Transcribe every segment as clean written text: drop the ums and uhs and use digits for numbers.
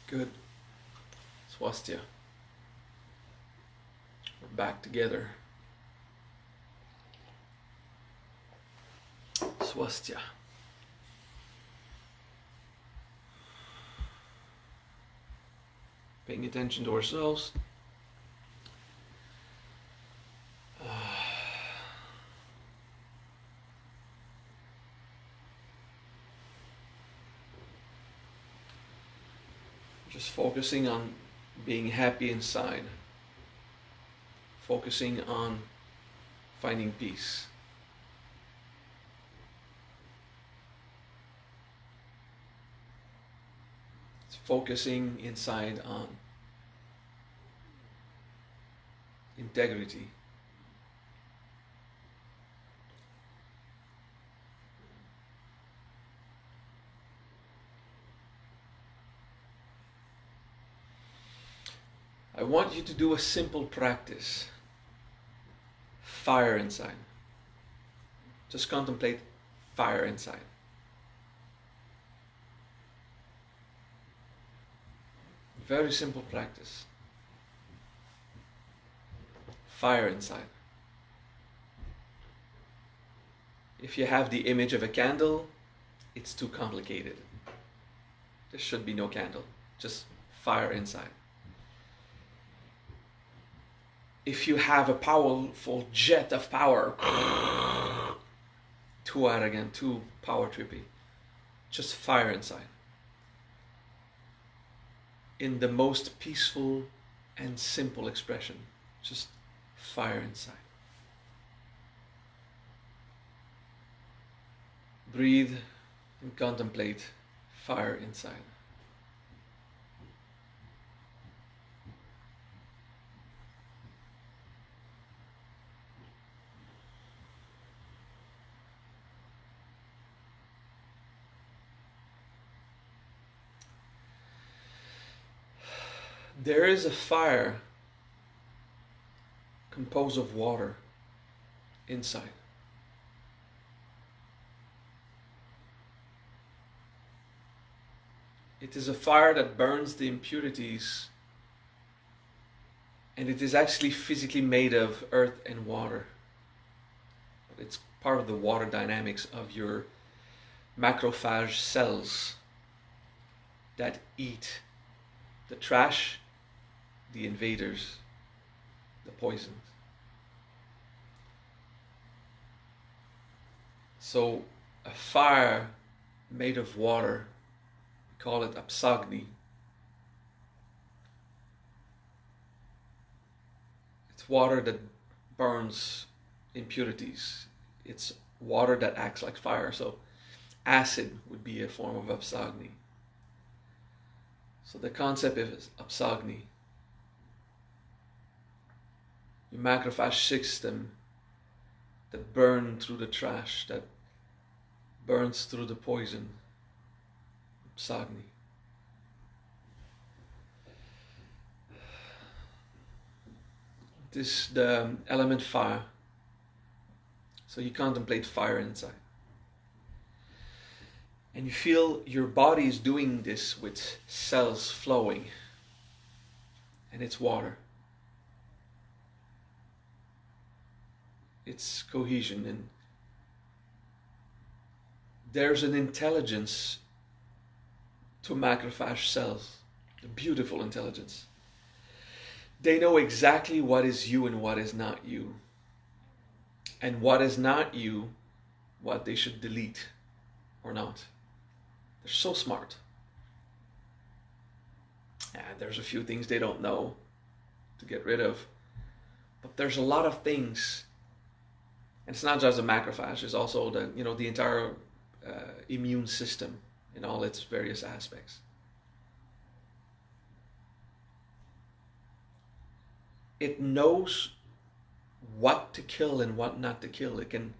Good. Swastika. We're back together. Swastika. Paying attention to ourselves. Just focusing on being happy inside. Focusing on finding peace. It's focusing inside on integrity. I want you to do a simple practice. Fire inside. Just contemplate fire inside. Very simple practice. Fire inside. If you have the image of a candle, it's too complicated. There should be no candle, just fire inside. If you have a powerful jet of power, too arrogant, too power trippy, just fire inside. In the most peaceful and simple expression, just fire inside. Breathe and contemplate fire inside. There is a fire composed of water inside. It is a fire that burns the impurities, and it is actually physically made of earth and water. It's part of the water dynamics of your macrophage cells that eat the trash, the invaders, the poisons. So a fire made of water, we call it apsagni. It's water that burns impurities. It's water that acts like fire. So acid would be a form of apsagni. So the concept is apsagni. Your macrophage system that burns through the trash, that burns through the poison. Apsagni. This is the element fire. So you contemplate fire inside. And you feel your body is doing this with cells flowing. And it's water. It's cohesion. And there's an intelligence to macrophage cells. A beautiful intelligence. They know exactly what is you and what is not you. And what is not you, what they should delete or not. They're so smart. And there's a few things they don't know to get rid of. But there's a lot of things. And it's not just a macrophage, it's also the entire immune system in all its various aspects. It knows what to kill and what not to kill. It can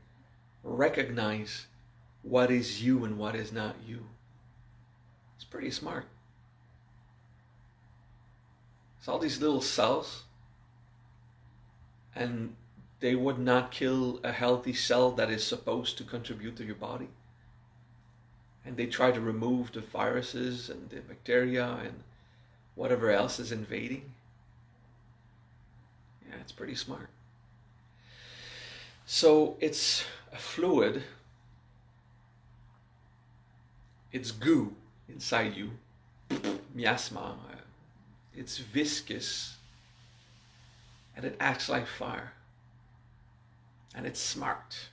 recognize what is you and what is not you. It's pretty smart. It's all these little cells, and they would not kill a healthy cell that is supposed to contribute to your body. And they try to remove the viruses and the bacteria and whatever else is invading. Yeah, it's pretty smart. So it's a fluid, it's goo inside you, miasma, it's viscous, and it acts like fire. And it's smart.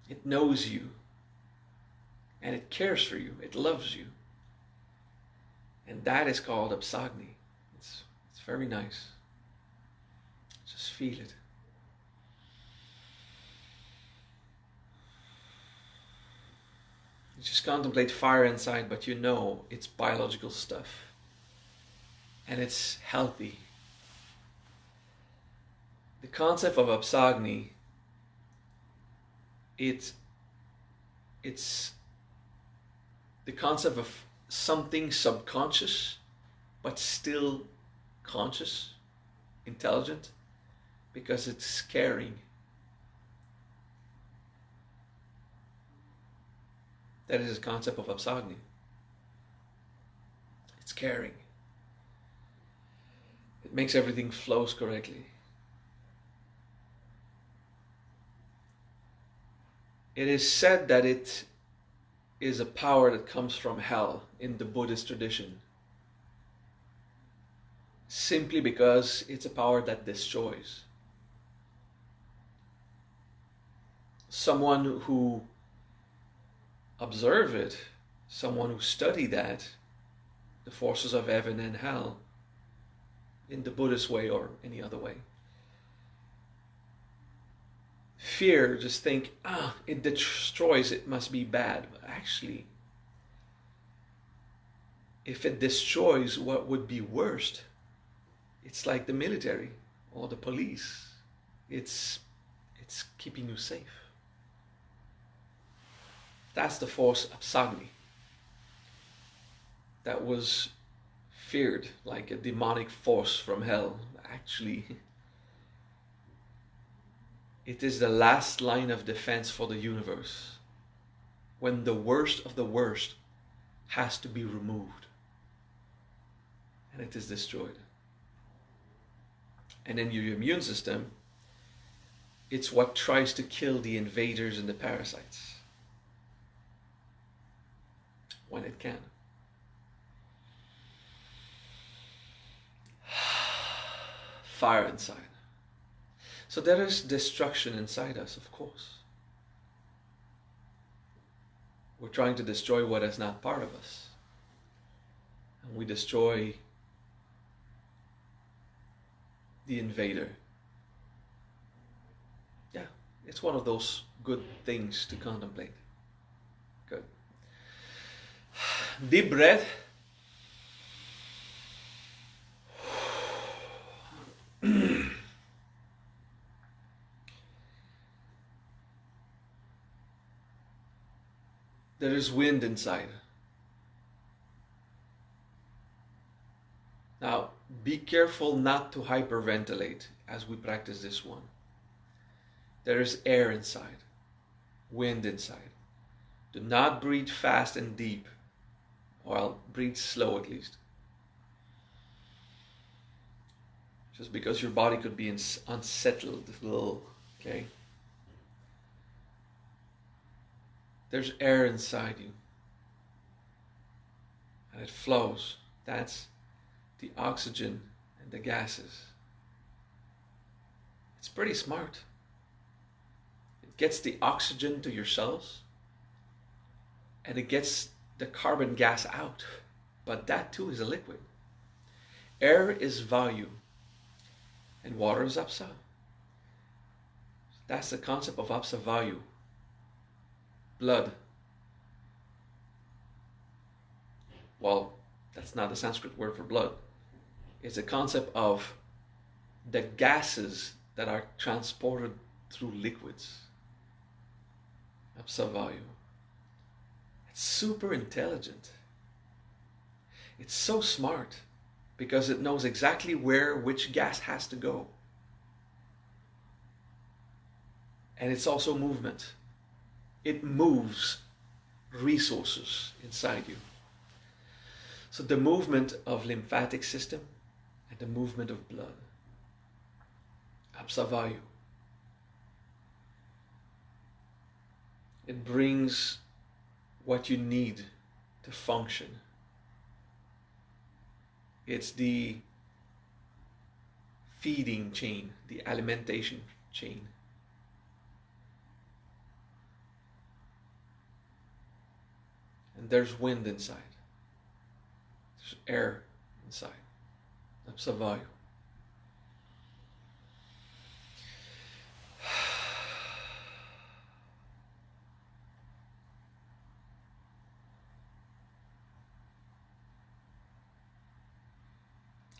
It knows you, and it cares for you, it loves you. And that is called Apsagni. It's very nice. Just feel it. You just contemplate fire inside, but you know it's biological stuff. And it's healthy. The concept of Apsagni, it's the concept of something subconscious, but still conscious, intelligent, because it's caring. That is the concept of Apsagni. It's caring. It makes everything flows correctly. It is said that it is a power that comes from hell in the Buddhist tradition, simply because it's a power that destroys. Someone who observe it, someone who study that, the forces of heaven and hell, in the Buddhist way or any other way, fear, just think, it destroys, it must be bad. But actually, if it destroys, what would be worst? It's like the military or the police. It's keeping you safe. That's the force Apsagni that was feared like a demonic force from hell. Actually, it is the last line of defense for the universe when the worst of the worst has to be removed and it is destroyed. And then your immune system, it's what tries to kill the invaders and the parasites when it can. Fire inside. So there is destruction inside us, of course. We're trying to destroy what is not part of us. And we destroy the invader. Yeah, it's one of those good things to contemplate. Good. Deep breath. There is wind inside. Now, be careful not to hyperventilate as we practice this one. There is air inside, wind inside. Do not breathe fast and deep. Well, breathe slow at least. Just because your body could be unsettled a little, okay? There's air inside you. And it flows. That's the oxygen and the gases. It's pretty smart. It gets the oxygen to your cells and it gets the carbon gas out. But that too is a liquid. Air is Vayu and water is Apsa. That's the concept of Apsa Vayu. Blood. Well, that's not the Sanskrit word for blood. It's a concept of the gases that are transported through liquids. Apsavayu. It's super intelligent. It's so smart because it knows exactly where which gas has to go. And it's also movement. It moves resources inside you. So the movement of lymphatic system and the movement of blood. Apsavayu. It brings what you need to function. It's the feeding chain, the alimentation chain. And there's wind inside. There's air inside. Apsavayu.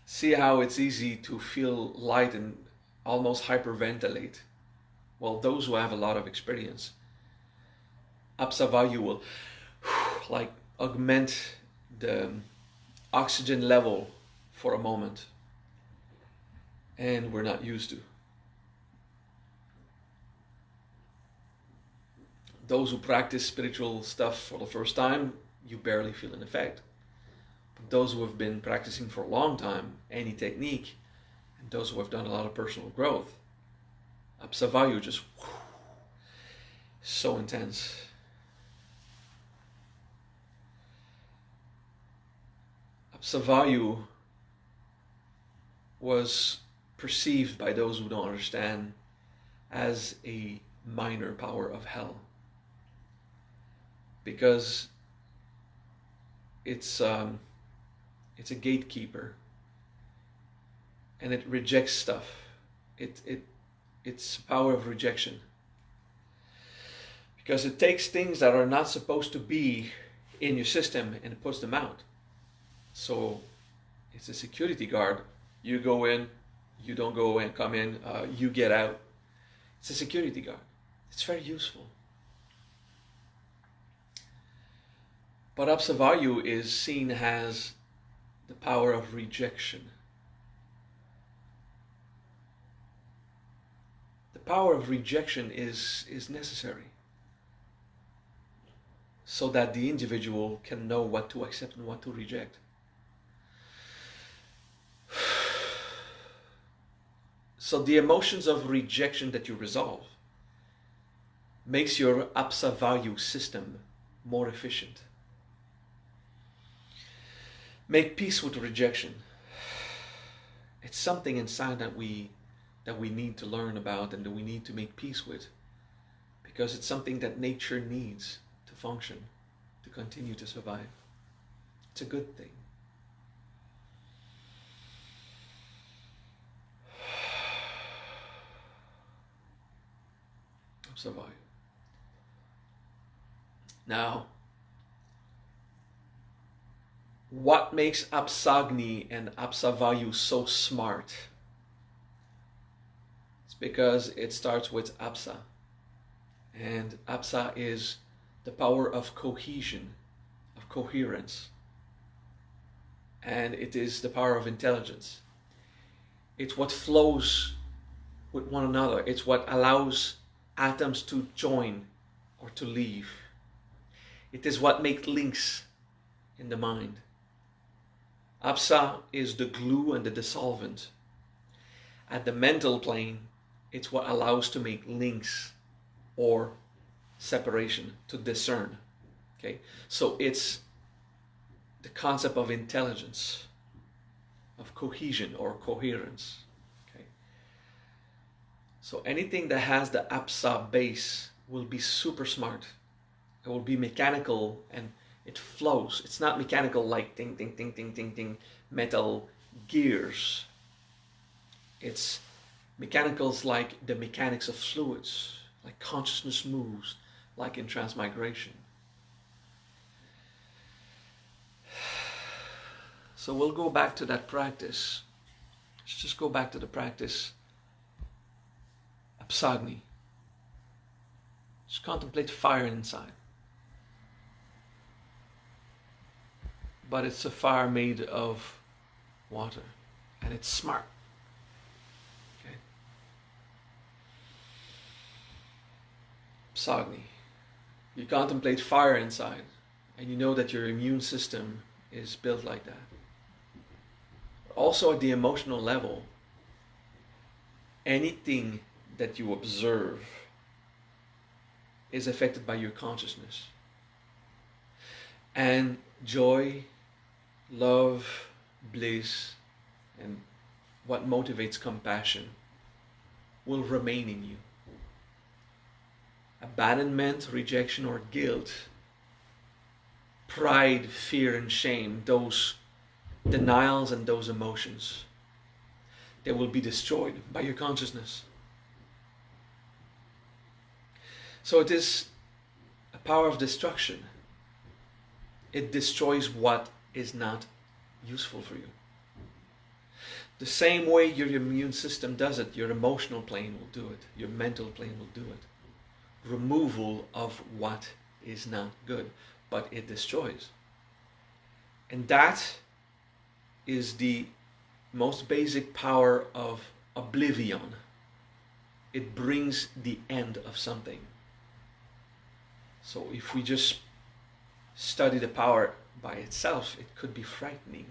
See how it's easy to feel light and almost hyperventilate. Well, those who have a lot of experience, Apsavayu will like augment the oxygen level for a moment, and we're not used to. Those who practice spiritual stuff for the first time, you barely feel an effect. But those who have been practicing for a long time, any technique, and those who have done a lot of personal growth, Apsavayu just so intense. Apsavayu was perceived by those who don't understand as a minor power of hell, because it's a gatekeeper, and it rejects stuff. It's power of rejection, because it takes things that are not supposed to be in your system and it puts them out. So it's a security guard. You go in, you don't go and come in, you get out. It's a security guard. It's very useful. But Apsavayu is seen as the power of rejection. The power of rejection is necessary so that the individual can know what to accept and what to reject. So the emotions of rejection that you resolve makes your Apsavayu system more efficient. Make peace with rejection. It's something inside that we need to learn about and that we need to make peace with, because it's something that nature needs to function, to continue to survive. It's a good thing. Apsavayu. Now, what makes Apsagni and Apsavayu so smart? It's because it starts with Apsa. And Apsa is the power of cohesion, of coherence. And it is the power of intelligence. It's what flows with one another. It's what allows atoms to join or to leave. It is what makes links in the mind. Apsa is the glue and the dissolvent. At the mental plane, it's what allows to make links or separation, to discern. Okay, so it's the concept of intelligence, of cohesion or coherence. Okay, so anything that has the Apsa base will be super smart. It will be mechanical and it flows. It's not mechanical like ting, ting, ting, ting, ting, ting, metal gears. It's mechanicals like the mechanics of fluids, like consciousness moves, like in transmigration. So we'll go back to that practice. Let's just go back to the practice. Apsagni. Just contemplate fire inside. But it's a fire made of water, and it's smart. Okay. Apsagni. You contemplate fire inside, and you know that your immune system is built like that. Also at the emotional level, anything that you observe is affected by your consciousness. And joy, love, bliss, and what motivates compassion will remain in you. Abandonment, rejection, or guilt, pride, fear, and shame, those denials and those emotions, they will be destroyed by your consciousness. So it is a power of destruction. It destroys what is not useful for you. The same way your immune system does it, your emotional plane will do it, your mental plane will do it. Removal of what is not good, but it destroys. And that is the most basic power of oblivion. It brings the end of something. So if we just study the power by itself, it could be frightening.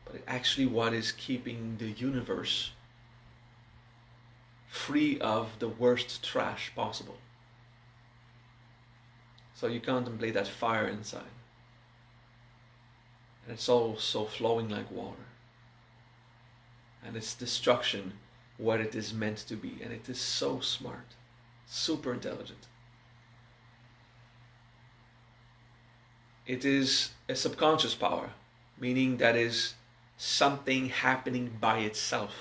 But it actually what is keeping the universe free of the worst trash possible. So you contemplate that fire inside. And it's also flowing like water. And it's destruction what it is meant to be. And it is so smart, super intelligent. It is a subconscious power, meaning that is something happening by itself.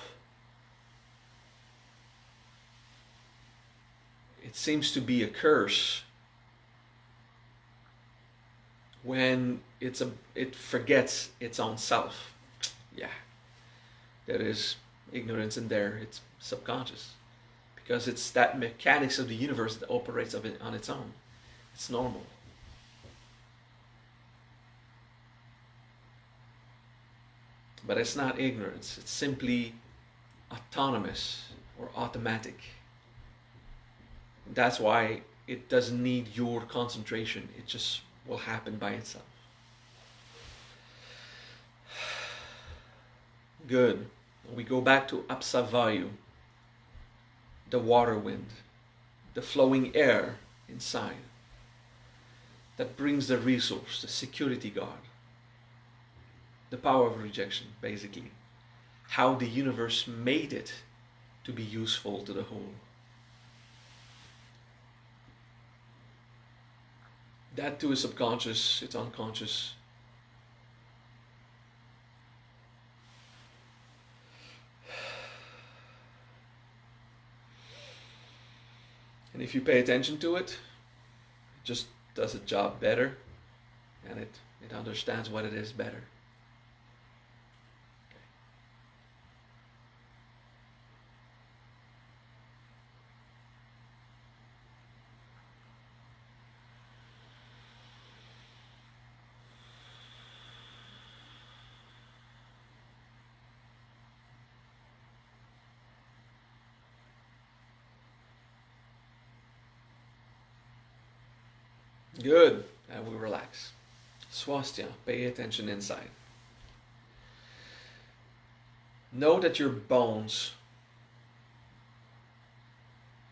It seems to be a curse when it forgets its own self. Yeah, there is ignorance in there. It's subconscious because it's that mechanics of the universe that operates on its own. It's normal. But it's not ignorance. It's simply autonomous or automatic. That's why it doesn't need your concentration. It just will happen by itself. Good. We go back to Apsavayu, the water wind, the flowing air inside that brings the resource, the security guard. The power of rejection, basically. How the universe made it to be useful to the whole. That too is subconscious, it's unconscious. And if you pay attention to it, it just does its job better, and it understands what it is better. Good. And we relax. Swastika. Pay attention inside. Know that your bones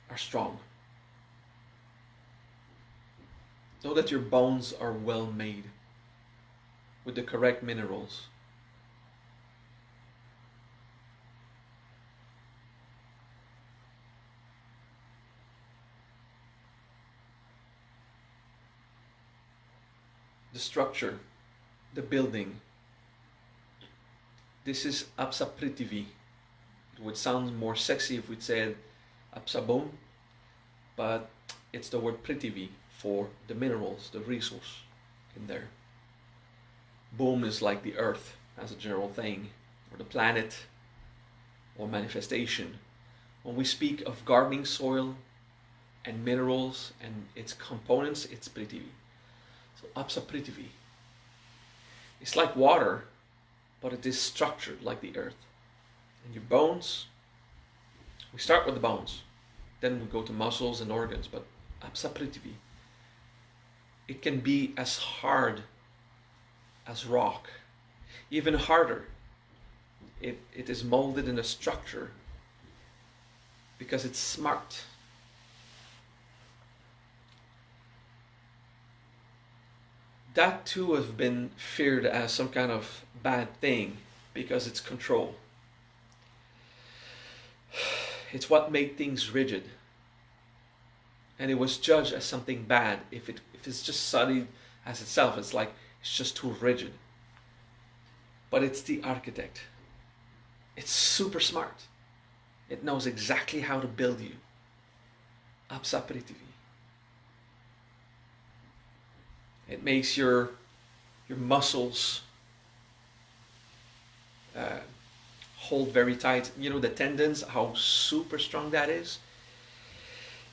are strong. Know that your bones are well made with the correct minerals. The structure, the building. This is Apsaprithvi. It would sound more sexy if we'd said Apsabom, but it's the word Prithvi for the minerals, the resource in there. Boom is like the earth as a general thing, or the planet, or manifestation. When we speak of gardening soil and minerals and its components, it's Prithvi. So Apsaprithvi. It's like water, but it is structured like the earth. And your bones, we start with the bones, then we go to muscles and organs, but Apsaprithvi, it can be as hard as rock. Even harder, it is molded in a structure because it's smart. That too has been feared as some kind of bad thing because it's control. It's what made things rigid. And it was judged as something bad if it's just solid as itself. It's like it's just too rigid. But it's the architect. It's super smart. It knows exactly how to build you. Apsa Prithvi. It makes your muscles hold very tight. You know the tendons, how super strong that is.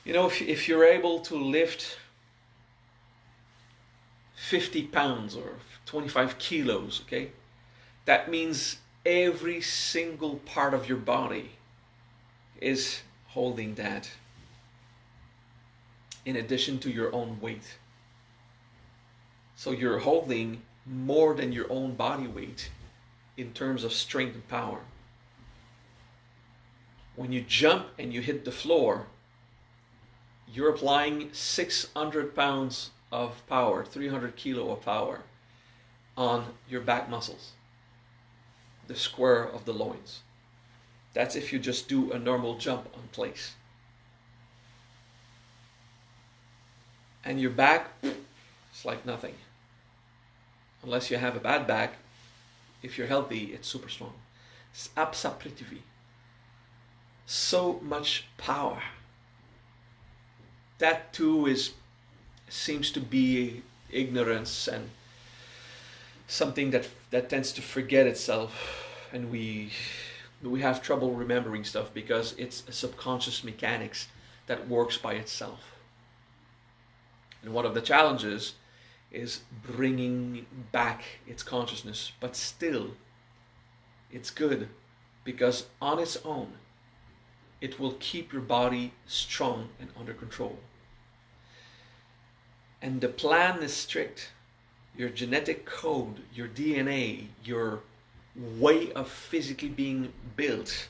You know, if you're able to lift 50 pounds or 25 kilos, okay, that means every single part of your body is holding that in addition to your own weight. So you're holding more than your own body weight in terms of strength and power. When you jump and you hit the floor, you're applying 600 pounds of power, 300 kilo of power on your back muscles, the square of the loins. That's if you just do a normal jump on place. And your back, it's like nothing. Unless you have a bad back, if you're healthy, it's super strong. It's Apsa Prithvi. So much power. That too seems to be ignorance and something that tends to forget itself, and we have trouble remembering stuff because it's a subconscious mechanics that works by itself. And one of the challenges is bringing back its consciousness, but still it's good because on its own it will keep your body strong and under control. And the plan is strict. Your genetic code, your DNA, your way of physically being built,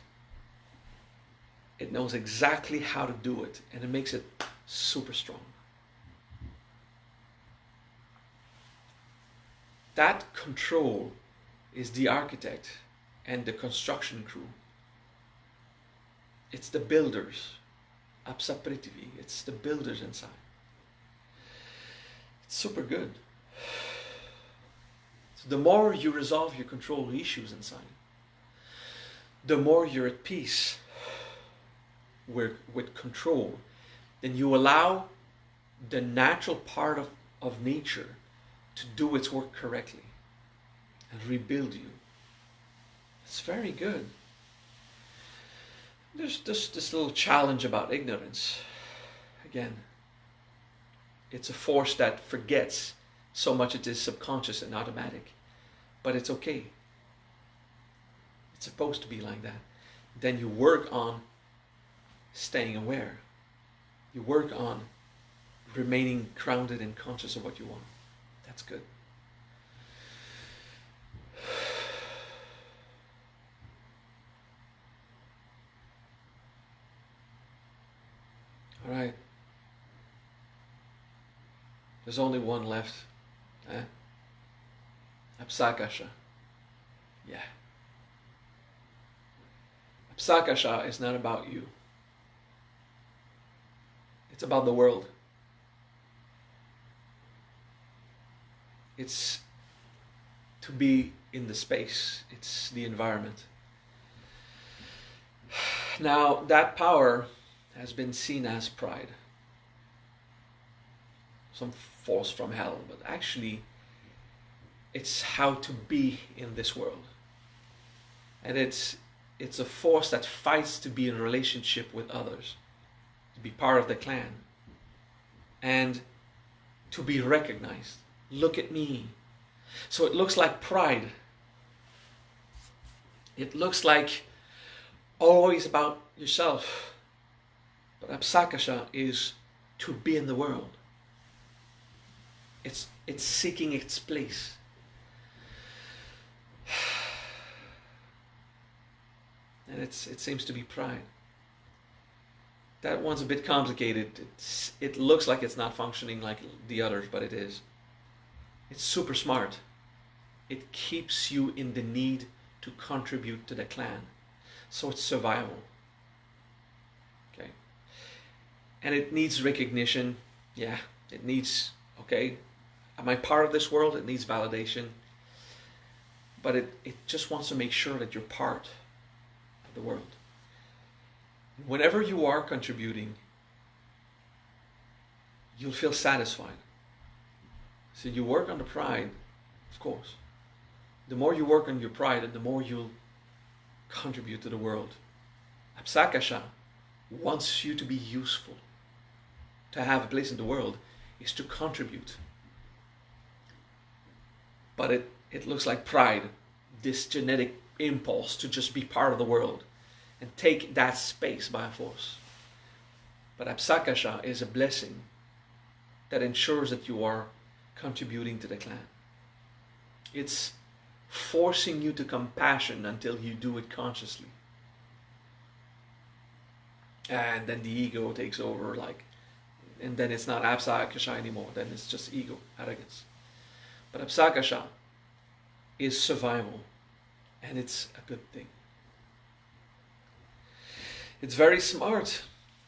it knows exactly how to do it, and it makes it super strong. That control is the architect and the construction crew. It's the builders, Apsa Prithvi. It's the builders inside. It's super good. So the more you resolve your control issues inside, the more you're at peace with control, then you allow the natural part of nature to do its work correctly and rebuild you. It's very good. There's this little challenge about ignorance. Again, it's a force that forgets so much it is subconscious and automatic. But it's okay. It's supposed to be like that. Then you work on staying aware. You work on remaining grounded and conscious of what you want. That's good. All right. There's only one left. Apsakasha. Yeah. Apsakasha is not about you. It's about the world. It's to be in the space. It's the environment. Now, that power has been seen as pride. Some force from hell, but actually it's how to be in this world. And it's a force that fights to be in a relationship with others, to be part of the clan, and to be recognized. Look at me. So it looks like pride. It looks like always about yourself. But Apsakasha is to be in the world. It's seeking its place. and it seems to be pride. That one's a bit complicated. It looks like it's not functioning like the others, but it is. It's super smart. It keeps you in the need to contribute to the clan. So it's survival. Okay. And it needs recognition. Yeah, it needs, okay, am I part of this world? It needs validation. But it just wants to make sure that you're part of the world. Whenever you are contributing, you'll feel satisfied. So you work on the pride, of course. The more you work on your pride, the more you'll contribute to the world. Apsakasha wants you to be useful. To have a place in the world is to contribute. But it looks like pride, this genetic impulse to just be part of the world and take that space by force. But Apsakasha is a blessing that ensures that you are contributing to the clan. It's forcing you to compassion until you do it consciously. And then the ego takes over, and then it's not Apsakasha anymore, then it's just ego, arrogance. But Apsakasha is survival, and it's a good thing. It's very smart.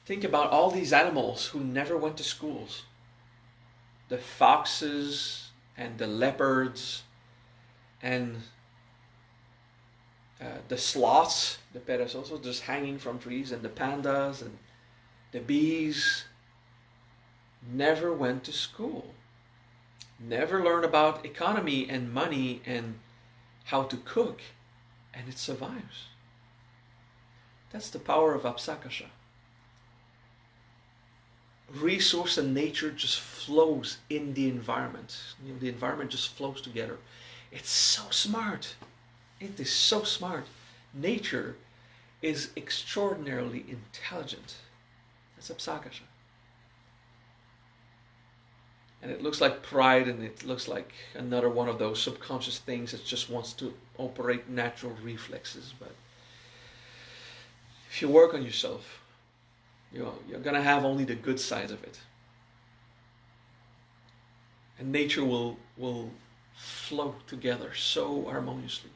Think about all these animals who never went to schools. The foxes and the leopards and the sloths, the perezosos, just hanging from trees, and the pandas and the bees never went to school. Never learned about economy and money and how to cook, and it survives. That's the power of Apsakasha. Resource and nature just flows in the environment. The environment just flows together. It's so smart. It is so smart. Nature is extraordinarily intelligent. That's Apsakasha. And it looks like pride, and it looks like another one of those subconscious things that just wants to operate natural reflexes. But if you work on yourself, you're going to have only the good sides of it. And nature will flow together so harmoniously.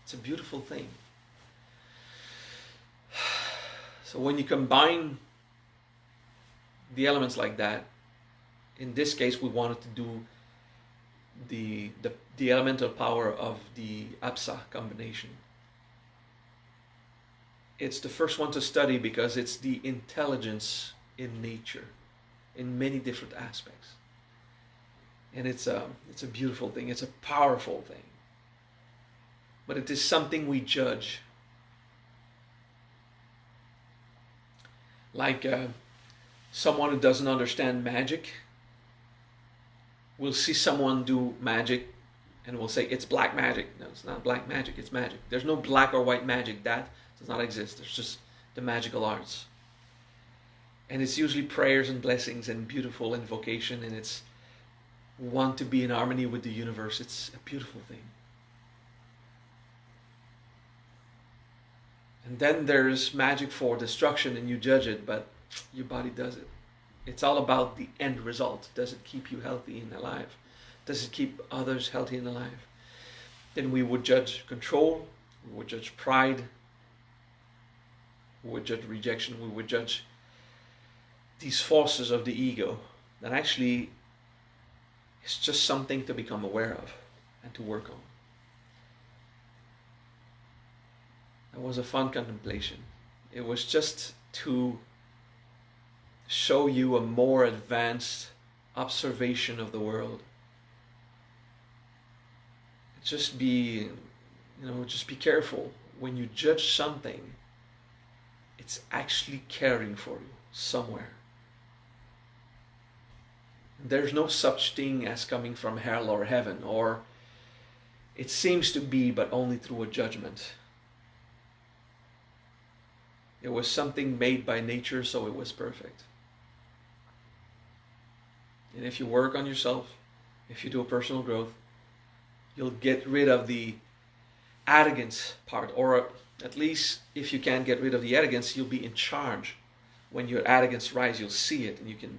It's a beautiful thing. So when you combine the elements like that, in this case we wanted to do the elemental power of the Apsa combination. It's the first one to study because it's the intelligence in nature in many different aspects. And it's a beautiful thing. It's a powerful thing. But it is something we judge. Like someone who doesn't understand magic will see someone do magic and will say, it's black magic. No, it's not black magic, it's magic. There's no black or white magic. That does not exist. There's just the magical arts. And it's usually prayers and blessings and beautiful invocation, and it's want to be in harmony with the universe. It's a beautiful thing. And then there's magic for destruction, and you judge it, but your body does it. It's all about the end result. Does it keep you healthy and alive? Does it keep others healthy and alive? Then we would judge control, we would judge pride, we would judge rejection, we would judge these forces of the ego that actually is just something to become aware of and to work on. That was a fun contemplation. It was just to show you a more advanced observation of the world. Just be careful. When you judge something, it's actually caring for you somewhere. There's no such thing as coming from hell or heaven, or it seems to be, but only through a judgment. It was something made by nature, so it was perfect. And if you work on yourself, if you do a personal growth, you'll get rid of the arrogance part, or At least if you can't get rid of the arrogance, you'll be in charge. When your arrogance rises, you'll see it and you can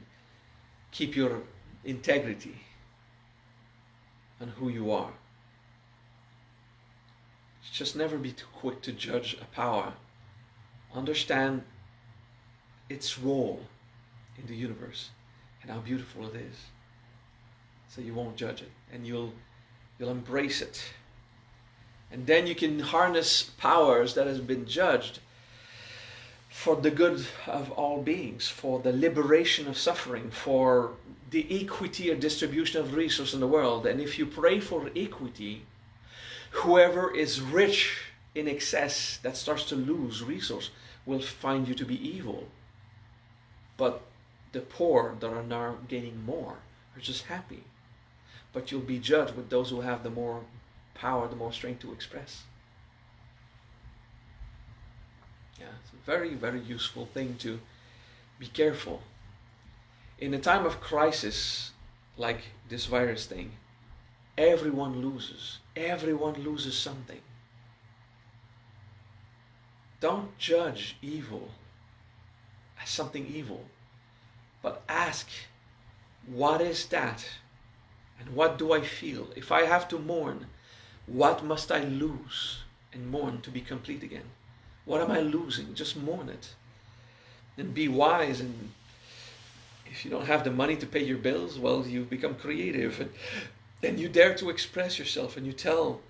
keep your integrity on who you are. Just never be too quick to judge a power. Understand its role in the universe and how beautiful it is. So you won't judge it, and you'll embrace it. And then you can harness powers that has been judged for the good of all beings, for the liberation of suffering, for the equity or distribution of resources in the world. And if you pray for equity, whoever is rich in excess that starts to lose resource will find you to be evil. But the poor that are now gaining more are just happy. But you'll be judged with those who have the more power, the more strength to express. Yeah, it's a very, very useful thing to be careful. In a time of crisis, like this virus thing, everyone loses. Everyone loses something. Don't judge evil as something evil, but ask, what is that? And what do I feel? If I have to mourn, what must I lose and mourn to be complete again? What am I losing? Just mourn it. And be wise. And if you don't have the money to pay your bills, well, you become creative. And then you dare to express yourself, and you tell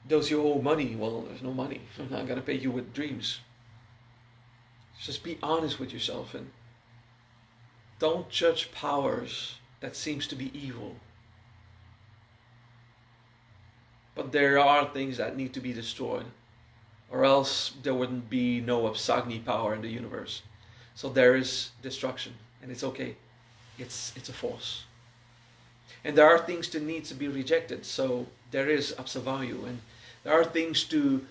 those you owe money, well, there's no money. I'm not going to pay you with dreams. Just be honest with yourself, and don't judge powers that seems to be evil. But there are things that need to be destroyed, or else there wouldn't be no Absagni power in the universe. So there is destruction, and it's okay. It's a force. And there are things that need to be rejected, so there is Apsavayu, and there are things to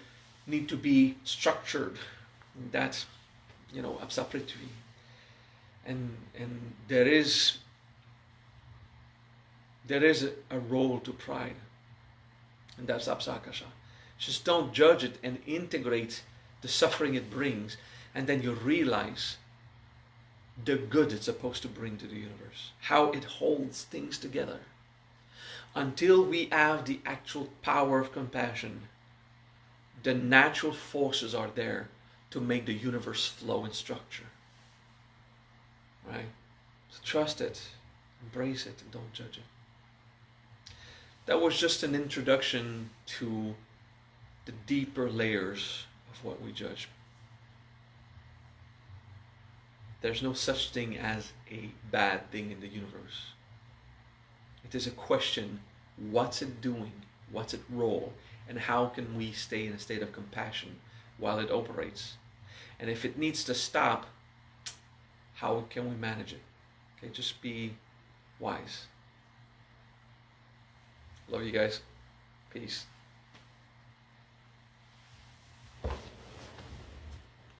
need to be structured. That's, Apsaprithvi. And there is a role to pride, and that's Apsakasha. Just don't judge it and integrate the suffering it brings, and then you realize the good it's supposed to bring to the universe, how it holds things together. Until we have the actual power of compassion, the natural forces are there to make the universe flow in structure. Right? So trust it, embrace it, and don't judge it. That was just an introduction to the deeper layers of what we judge. There's no such thing as a bad thing in the universe. It is a question, what's it doing? What's its role? And how can we stay in a state of compassion while it operates? And if it needs to stop, how can we manage it? Okay, just be wise. Love you guys. Peace.